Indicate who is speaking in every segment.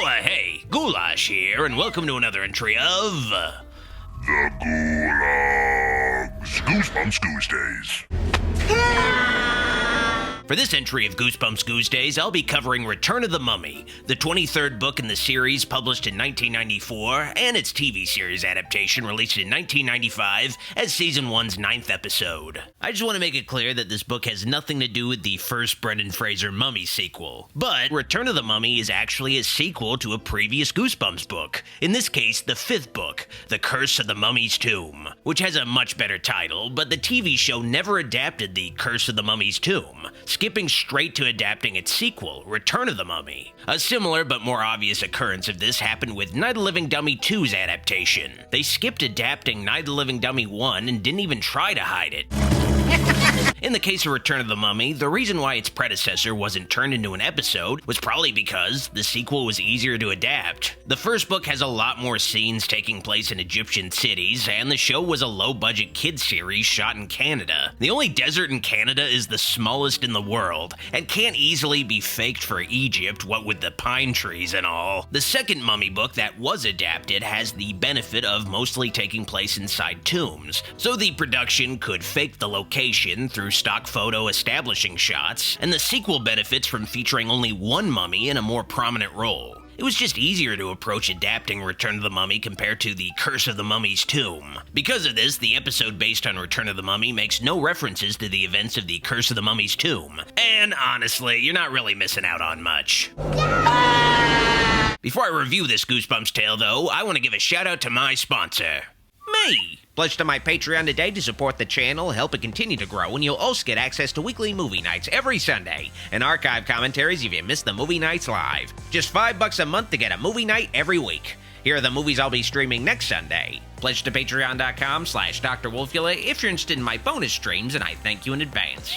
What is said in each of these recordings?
Speaker 1: Hey, Goulash here, and welcome to another entry of...
Speaker 2: The Gulags. Goosebumps Goosedays.
Speaker 1: For this entry of Goosebumps Goosedays, I'll be covering Return of the Mummy, the 23rd book in the series published in 1994, and its TV series adaptation released in 1995 as Season 1's 9th episode. I just want to make it clear that this book has nothing to do with the first Brendan Fraser Mummy sequel, but Return of the Mummy is actually a sequel to a previous Goosebumps book, in this case the 5th book, The Curse of the Mummy's Tomb, which has a much better title, but the TV show never adapted The Curse of the Mummy's Tomb, skipping straight to adapting its sequel, Return of the Mummy. A similar but more obvious occurrence of this happened with Night of the Living Dummy 2's adaptation. They skipped adapting Night of the Living Dummy 1 and didn't even try to hide it. In the case of Return of the Mummy, the reason why its predecessor wasn't turned into an episode was probably because the sequel was easier to adapt. The first book has a lot more scenes taking place in Egyptian cities, and the show was a low-budget kids series shot in Canada. The only desert in Canada is the smallest in the world, and can't easily be faked for Egypt, what with the pine trees and all. The second Mummy book that was adapted has the benefit of mostly taking place inside tombs, so the production could fake the location through stock photo establishing shots, and the sequel benefits from featuring only one mummy in a more prominent role. It was just easier to approach adapting Return of the Mummy compared to The Curse of the Mummy's Tomb. Because of this, the episode based on Return of the Mummy makes no references to the events of The Curse of the Mummy's Tomb. And honestly, you're not really missing out on much. Before I review this Goosebumps tale though, I want to give a shout out to my sponsor, me! Pledge to my Patreon today to support the channel, help it continue to grow, and you'll also get access to weekly movie nights every Sunday, and archive commentaries if you missed the movie nights live. Just $5 a month to get a movie night every week. Here are the movies I'll be streaming next Sunday. Pledge to patreon.com/Dr. Wolfula if you're interested in my bonus streams, and I thank you in advance.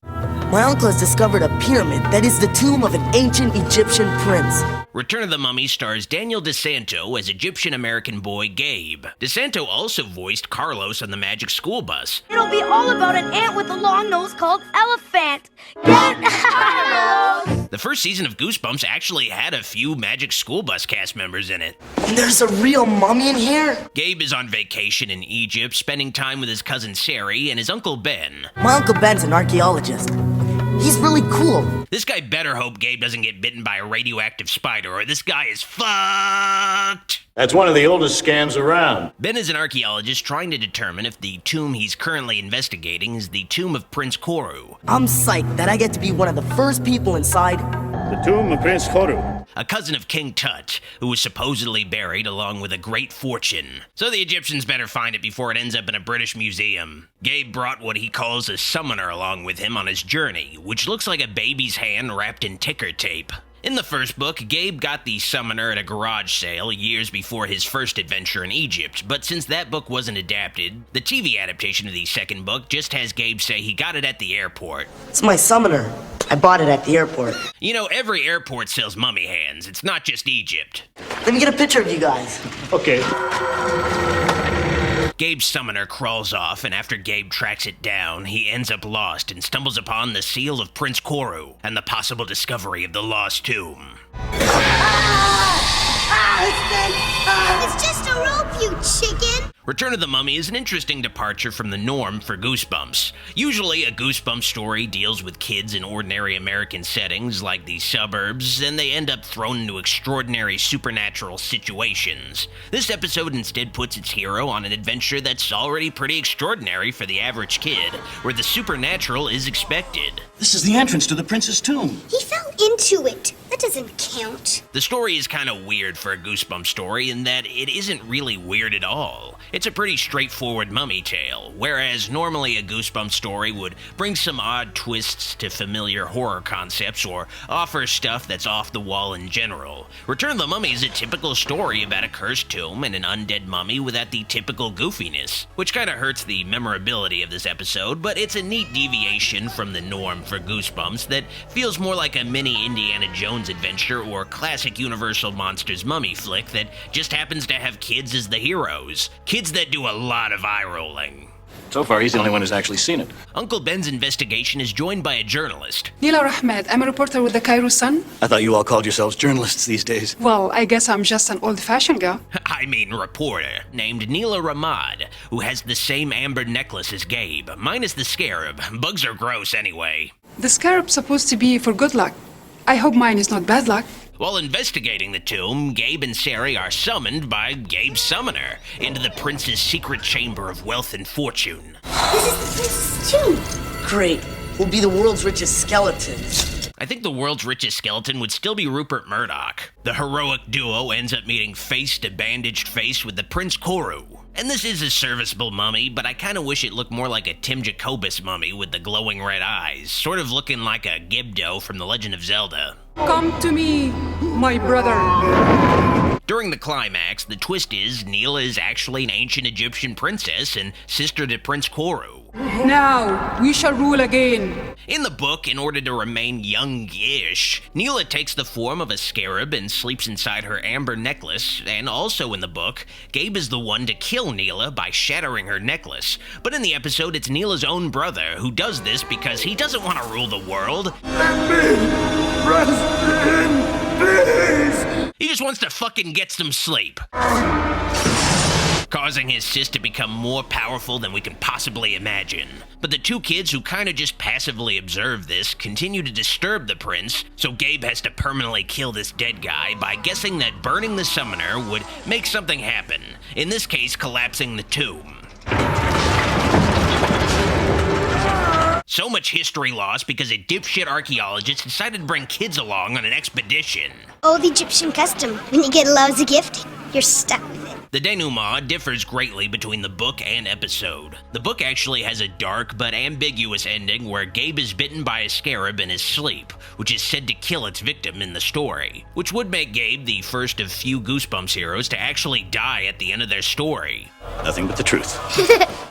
Speaker 3: My uncle has discovered a pyramid that is the tomb of an ancient Egyptian prince.
Speaker 1: Return of the Mummy stars Daniel DeSanto as Egyptian-American boy Gabe. DeSanto also voiced Carlos on the Magic School Bus.
Speaker 4: It'll be all about an ant with a long nose called Elephant. Get Carlos!
Speaker 1: The first season of Goosebumps actually had a few Magic School Bus cast members in it.
Speaker 3: And there's a real mummy in here?
Speaker 1: Gabe is on vacation in Egypt, spending time with his cousin Sari and his uncle Ben.
Speaker 3: My Uncle Ben's an archaeologist. He's really cool.
Speaker 1: This guy better hope Gabe doesn't get bitten by a radioactive spider, or this guy is fucked!
Speaker 5: That's one of the oldest scams around.
Speaker 1: Ben is an archaeologist trying to determine if the tomb he's currently investigating is the tomb of Prince Koru.
Speaker 3: I'm psyched that I get to be one of the first people inside.
Speaker 5: The tomb of Prince Koru.
Speaker 1: A cousin of King Tut, who was supposedly buried along with a great fortune. So the Egyptians better find it before it ends up in a British museum. Gabe brought what he calls a summoner along with him on his journey, which looks like a baby's hand wrapped in ticker tape. In the first book, Gabe got the summoner at a garage sale years before his first adventure in Egypt, but since that book wasn't adapted, the TV adaptation of the second book just has Gabe say he got it at the airport.
Speaker 3: It's my summoner. I bought it at the airport.
Speaker 1: You know, every airport sells mummy hands. It's not just Egypt.
Speaker 3: Let me get a picture of you guys.
Speaker 5: Okay.
Speaker 1: Gabe's summoner crawls off, and after Gabe tracks it down, he ends up lost and stumbles upon the seal of Prince Koru and the possible discovery of the lost tomb.
Speaker 4: It's just a rope, you chicken!
Speaker 1: Return of the Mummy is an interesting departure from the norm for Goosebumps. Usually, a Goosebumps story deals with kids in ordinary American settings like the suburbs, and they end up thrown into extraordinary supernatural situations. This episode instead puts its hero on an adventure that's already pretty extraordinary for the average kid, where the supernatural is expected.
Speaker 6: This is the entrance to the prince's tomb.
Speaker 4: He fell into it. That doesn't count.
Speaker 1: The story is kind of weird for a Goosebumps story in that it isn't really weird at all. It's a pretty straightforward mummy tale, whereas normally a Goosebumps story would bring some odd twists to familiar horror concepts or offer stuff that's off the wall in general. Return of the Mummy is a typical story about a cursed tomb and an undead mummy without the typical goofiness, which kind of hurts the memorability of this episode, but it's a neat deviation from the norm for Goosebumps that feels more like a mini Indiana Jones adventure or classic Universal Monsters mummy flick that just happens to have kids as the heroes. Kids that do a lot of eye rolling.
Speaker 6: So far, he's the only one who's actually seen it.
Speaker 1: Uncle Ben's investigation is joined by a journalist.
Speaker 7: Nila Ahmed, I'm a reporter with the Cairo Sun.
Speaker 6: I thought you all called yourselves journalists these days.
Speaker 7: Well, I guess I'm just an old-fashioned girl.
Speaker 1: I mean reporter, named Neela Ramad, who has the same amber necklace as Gabe, minus the scarab. Bugs are gross anyway.
Speaker 7: The scarab's supposed to be for good luck. I hope mine is not bad luck.
Speaker 1: While investigating the tomb, Gabe and Sari are summoned by Gabe's summoner into the prince's secret chamber of wealth and fortune.
Speaker 4: This is the prince's tomb.
Speaker 3: Great. We'll be the world's richest skeleton.
Speaker 1: I think the world's richest skeleton would still be Rupert Murdoch. The heroic duo ends up meeting face to bandaged face with the Prince Koru. And this is a serviceable mummy, but I kinda wish it looked more like a Tim Jacobus mummy with the glowing red eyes, sort of looking like a Gibdo from The Legend of Zelda.
Speaker 7: Come to me, my brother.
Speaker 1: During the climax, the twist is Neela is actually an ancient Egyptian princess and sister to Prince Koru.
Speaker 7: Now, we shall rule again.
Speaker 1: In the book, in order to remain young-ish, Neela takes the form of a scarab and sleeps inside her amber necklace, and also in the book, Gabe is the one to kill Neela by shattering her necklace. But in the episode, it's Neela's own brother who does this because he doesn't want to rule the world. He just wants to fucking get some sleep. Causing his sis to become more powerful than we can possibly imagine. But the two kids who kinda just passively observe this continue to disturb the prince, so Gabe has to permanently kill this dead guy by guessing that burning the summoner would make something happen, in this case collapsing the tomb. So much history lost because a dipshit archaeologist decided to bring kids along on an expedition.
Speaker 4: Old Egyptian custom. When you get a lousy gift, you're stuck with it.
Speaker 1: The denouement differs greatly between the book and episode. The book actually has a dark but ambiguous ending where Gabe is bitten by a scarab in his sleep, which is said to kill its victim in the story, which would make Gabe the first of few Goosebumps heroes to actually die at the end of their story.
Speaker 6: Nothing but the truth.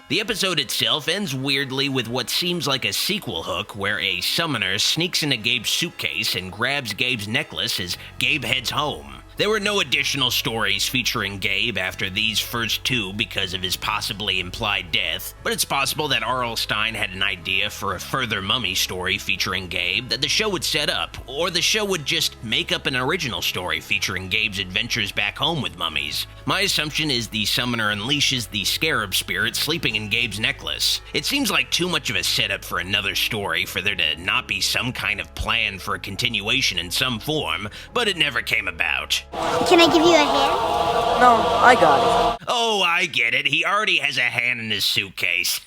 Speaker 1: The episode itself ends weirdly with what seems like a sequel hook where a summoner sneaks into Gabe's suitcase and grabs Gabe's necklace as Gabe heads home. There were no additional stories featuring Gabe after these first two because of his possibly implied death, but it's possible that R.L. Stine had an idea for a further mummy story featuring Gabe that the show would set up, or the show would just make up an original story featuring Gabe's adventures back home with mummies. My assumption is the summoner unleashes the scarab spirit sleeping in Gabe's necklace. It seems like too much of a setup for another story for there to not be some kind of plan for a continuation in some form, but it never came about.
Speaker 4: Can I give you a hand?
Speaker 3: No, I got it.
Speaker 1: Oh, I get it. He already has a hand in his suitcase.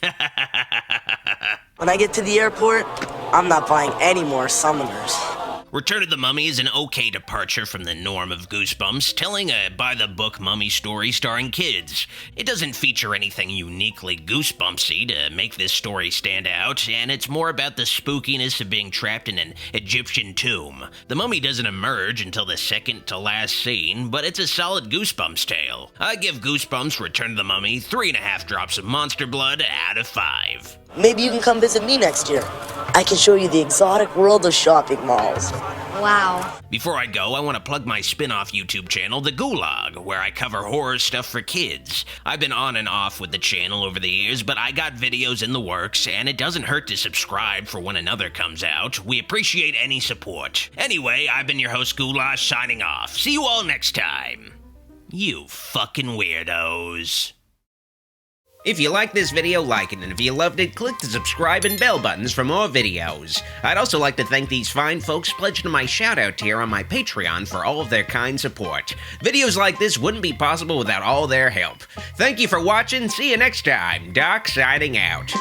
Speaker 3: When I get to the airport, I'm not buying any more summoners.
Speaker 1: Return of the Mummy is an okay departure from the norm of Goosebumps, telling a by-the-book mummy story starring kids. It doesn't feature anything uniquely Goosebumpsy to make this story stand out, and it's more about the spookiness of being trapped in an Egyptian tomb. The mummy doesn't emerge until the second to last scene, but it's a solid Goosebumps tale. I give Goosebumps Return of the Mummy 3.5 drops of monster blood out of 5.
Speaker 3: Maybe you can come visit me next year. I can show you the exotic world of shopping malls.
Speaker 4: Wow.
Speaker 1: Before I go, I want to plug my spin-off YouTube channel, The Gulag, where I cover horror stuff for kids. I've been on and off with the channel over the years, but I got videos in the works, and it doesn't hurt to subscribe for when another comes out. We appreciate any support. Anyway, I've been your host, Goulash, signing off. See you all next time. You fucking weirdos. If you liked this video, like it, and if you loved it, click the subscribe and bell buttons for more videos. I'd also like to thank these fine folks pledged to my shoutout tier on my Patreon for all of their kind support. Videos like this wouldn't be possible without all their help. Thank you for watching, see you next time. Doc signing out.